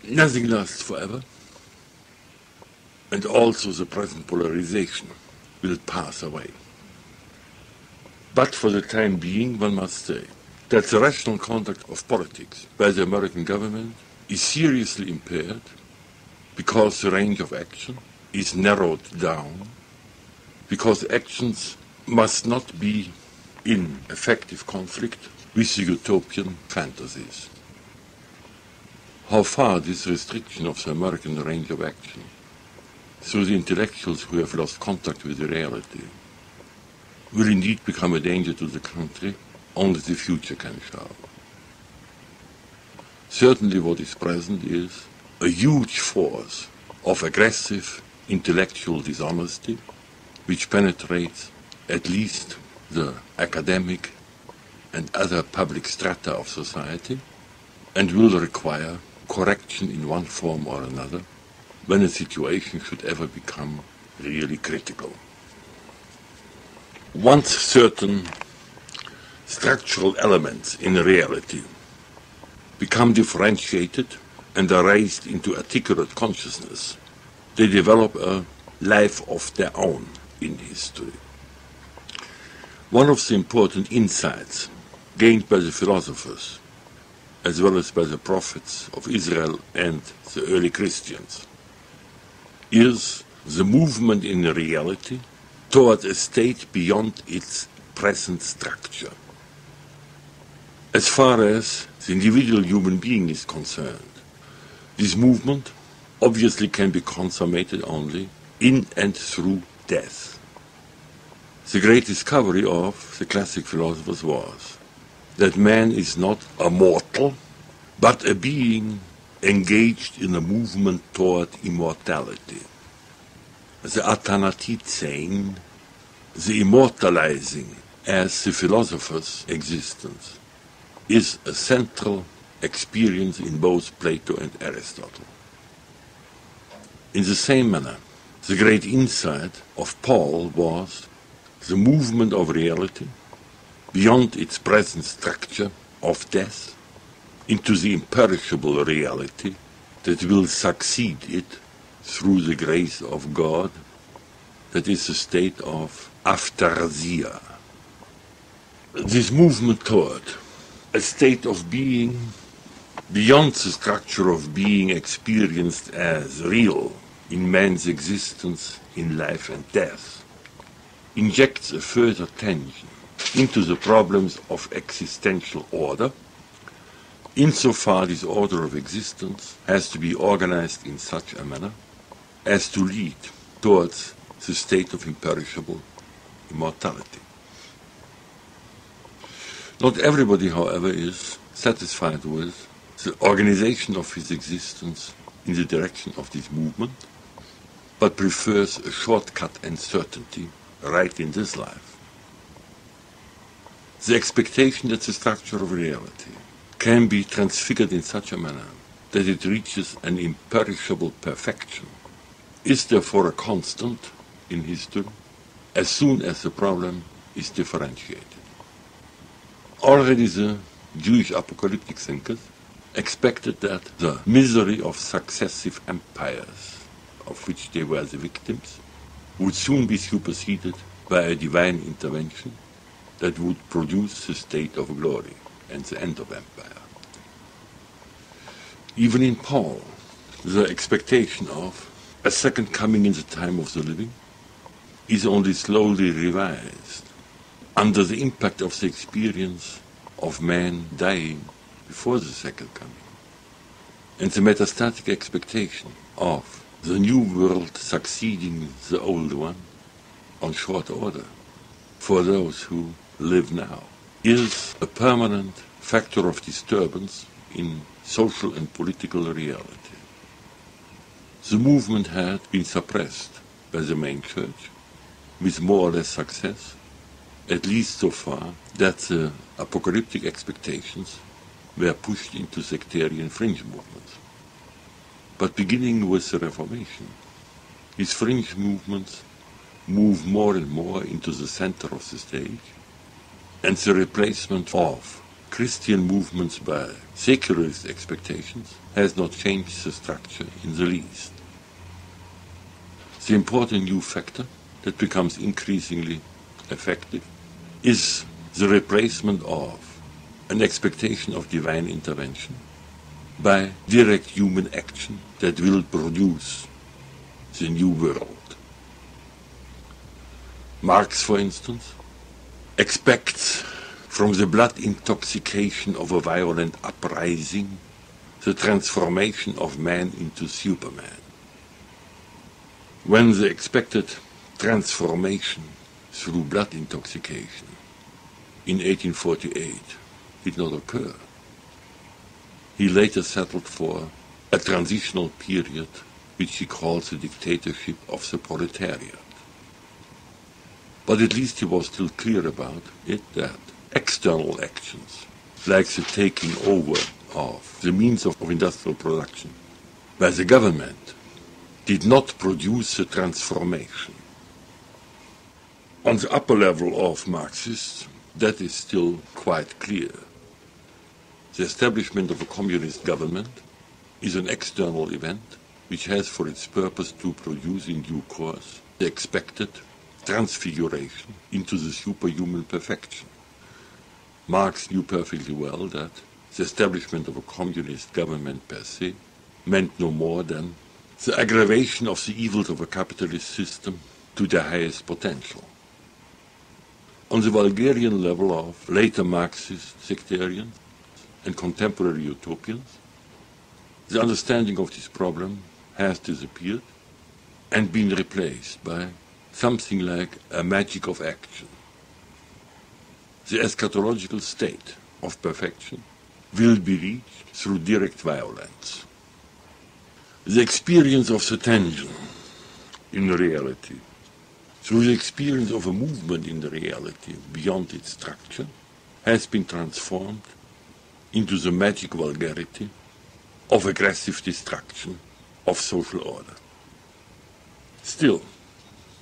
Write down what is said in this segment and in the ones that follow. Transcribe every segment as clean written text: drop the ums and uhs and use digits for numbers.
Nothing lasts forever, and also the present polarization will pass away. But for the time being, one must say that the rational conduct of politics by the American government is seriously impaired because the range of action is narrowed down, because actions must not be in effective conflict with the utopian fantasies. How far this restriction of the American range of action through the intellectuals who have lost contact with the reality will indeed become a danger to the country, only the future can show. Certainly what is present is a huge force of aggressive intellectual dishonesty which penetrates at least the academic and other public strata of society and will require correction in one form or another when a situation should ever become really critical. Once certain structural elements in reality become differentiated and are raised into articulate consciousness, they develop a life of their own in history. One of the important insights gained by the philosophers, as well as by the prophets of Israel and the early Christians, is the movement in reality toward a state beyond its present structure. As far as the individual human being is concerned, this movement obviously can be consummated only in and through death. The great discovery of the classic philosophers was that man is not a mortal, but a being engaged in a movement toward immortality. The athanatizing, the immortalizing as the philosopher's existence, is a central experience in both Plato and Aristotle. In the same manner, the great insight of Paul was the movement of reality beyond its present structure of death into the imperishable reality that will succeed it through the grace of God, that is a state of aphtharsia. This movement toward a state of being beyond the structure of being experienced as real in man's existence in life and death injects a further tension into the problems of existential order, insofar this order of existence has to be organized in such a manner as to lead towards the state of imperishable immortality. Not everybody, however, is satisfied with the organization of his existence in the direction of this movement, but prefers a shortcut and certainty right in this life. The expectation that the structure of reality can be transfigured in such a manner that it reaches an imperishable perfection is therefore a constant in history as soon as the problem is differentiated. Already the Jewish apocalyptic thinkers expected that the misery of successive empires, of which they were the victims, would soon be superseded by a divine intervention that would produce the state of glory and the end of empire. Even in Paul, the expectation of a second coming in the time of the living is only slowly revised under the impact of the experience of man dying before the second coming, and the metastatic expectation of the new world succeeding the old one on short order for those who live now is a permanent factor of disturbance in social and political reality. The movement had been suppressed by the main church with more or less success, at least so far that the apocalyptic expectations were pushed into sectarian fringe movements. But beginning with the Reformation, these fringe movements move more and more into the center of the stage, and the replacement of Christian movements by secularist expectations has not changed the structure in the least. The important new factor that becomes increasingly effective is the replacement of an expectation of divine intervention by direct human action that will produce the new world. Marx, for instance, expects from the blood intoxication of a violent uprising the transformation of man into Superman. When the expected transformation through blood intoxication in 1848 did not occur, he later settled for a transitional period which he calls the dictatorship of the proletariat. But at least he was still clear about it that external actions, like the taking over of the means of industrial production by the government, did not produce the transformation. On the upper level of Marxists, that is still quite clear. The establishment of a communist government is an external event which has for its purpose to produce in due course the expected transfiguration into the superhuman perfection. Marx knew perfectly well that the establishment of a communist government per se meant no more than the aggravation of the evils of a capitalist system to their highest potential. On the Bulgarian level of later Marxist sectarians and contemporary utopians, the understanding of this problem has disappeared and been replaced by something like a magic of action. The eschatological state of perfection will be reached through direct violence. The experience of the tension in reality, through the experience of a movement in the reality beyond its structure, has been transformed into the magic vulgarity of aggressive destruction of social order. Still,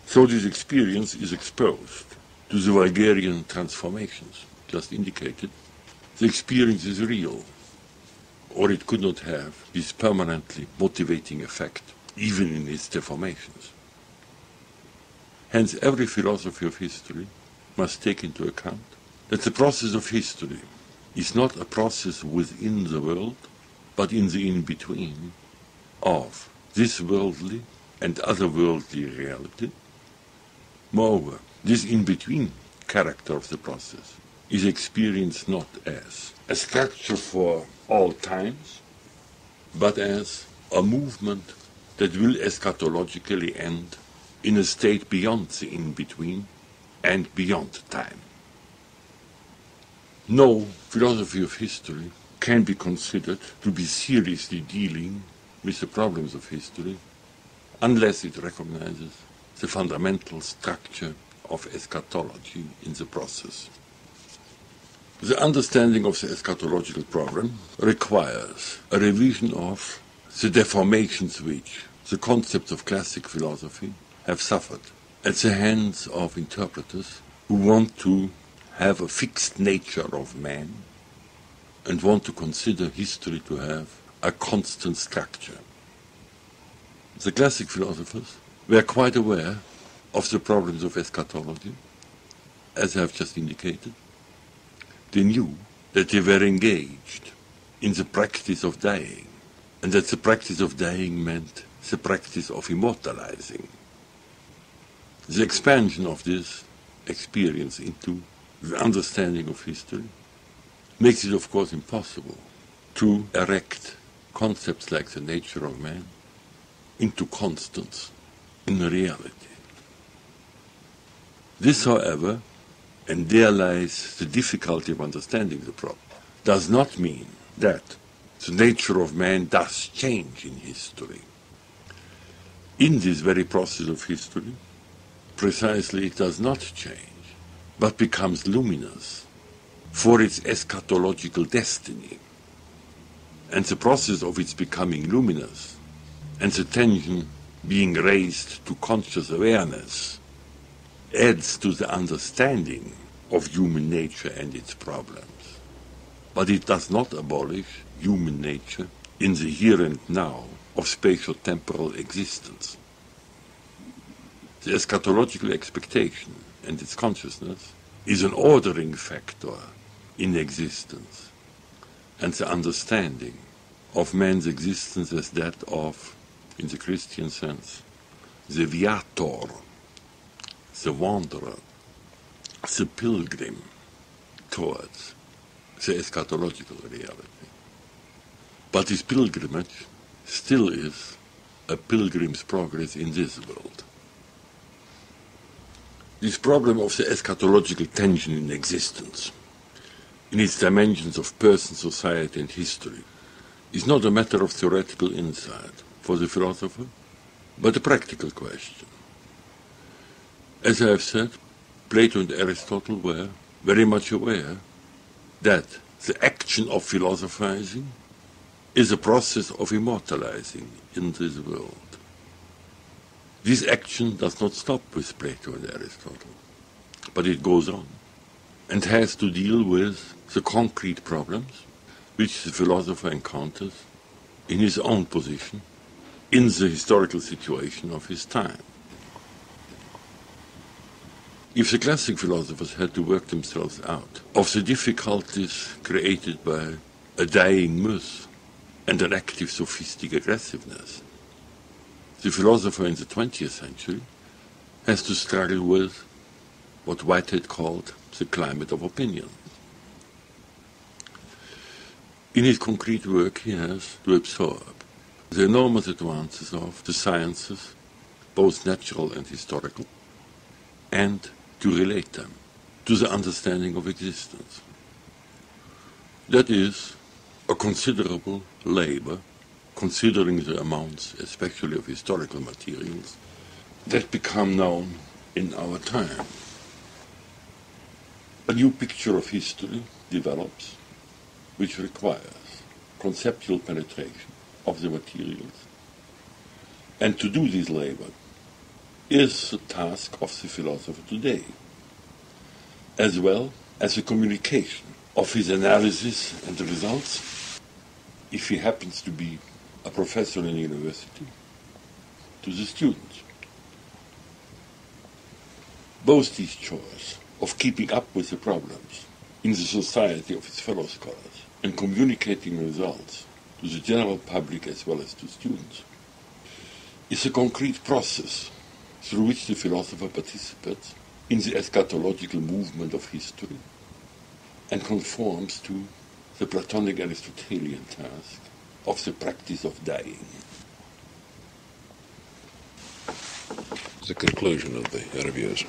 so this experience is exposed to the Bulgarian transformations just indicated, the experience is real, or it could not have this permanently motivating effect, even in its deformations. Hence, every philosophy of history must take into account that the process of history is not a process within the world, but in the in-between of this worldly and otherworldly reality. Moreover, this in-between character of the process is experienced not as a structure for all times, but as a movement that will eschatologically end in a state beyond the in-between and beyond time. No philosophy of history can be considered to be seriously dealing with the problems of history unless it recognizes the fundamental structure of eschatology in the process. The understanding of the eschatological problem requires a revision of the deformations which the concepts of classic philosophy have suffered at the hands of interpreters who want to have a fixed nature of man and want to consider history to have a constant structure. The classic philosophers were quite aware of the problems of eschatology, as I have just indicated. They knew that they were engaged in the practice of dying, and that the practice of dying meant the practice of immortalizing. The expansion of this experience into the understanding of history makes it, of course, impossible to erect concepts like the nature of man into constants in reality. This, however, and there lies the difficulty of understanding the problem, does not mean that the nature of man does change in history. In this very process of history, precisely it does not change, but becomes luminous for its eschatological destiny. And the process of its becoming luminous and the tension being raised to conscious awareness adds to the understanding of human nature and its problems. but it does not abolish human nature in the here and now of spatio-temporal existence. The eschatological expectation and its consciousness is an ordering factor in existence, and the understanding of man's existence as that of, in the Christian sense, the viator, the wanderer, the pilgrim towards the eschatological reality. But this pilgrimage still is a pilgrim's progress in this world. This problem of the eschatological tension in existence, in its dimensions of person, society, and history, is not a matter of theoretical insight for the philosopher, but a practical question. As I have said, Plato and Aristotle were very much aware that the action of philosophizing is a process of immortalizing in this world. This action does not stop with Plato and Aristotle, but it goes on and has to deal with the concrete problems which the philosopher encounters in his own position in the historical situation of his time. If the classic philosophers had to work themselves out of the difficulties created by a dying myth and an active sophistic aggressiveness, the philosopher in the 20th century has to struggle with what Whitehead called the climate of opinion. In his concrete work, he has to absorb the enormous advances of the sciences, both natural and historical, and to relate them to the understanding of existence. That is a considerable labor, considering the amounts, especially of historical materials, that become known in our time. A new picture of history develops, which requires conceptual penetration of the materials. And to do this labor is the task of the philosopher today, as well as the communication of his analysis and the results, if he happens to be a professor in a university, to the students. Both these chores of keeping up with the problems in the society of his fellow scholars and communicating results to the general public as well as to students is a concrete process through which the philosopher participates in the eschatological movement of history and conforms to the Platonic Aristotelian task of the practice of dying. The conclusion of the interviews.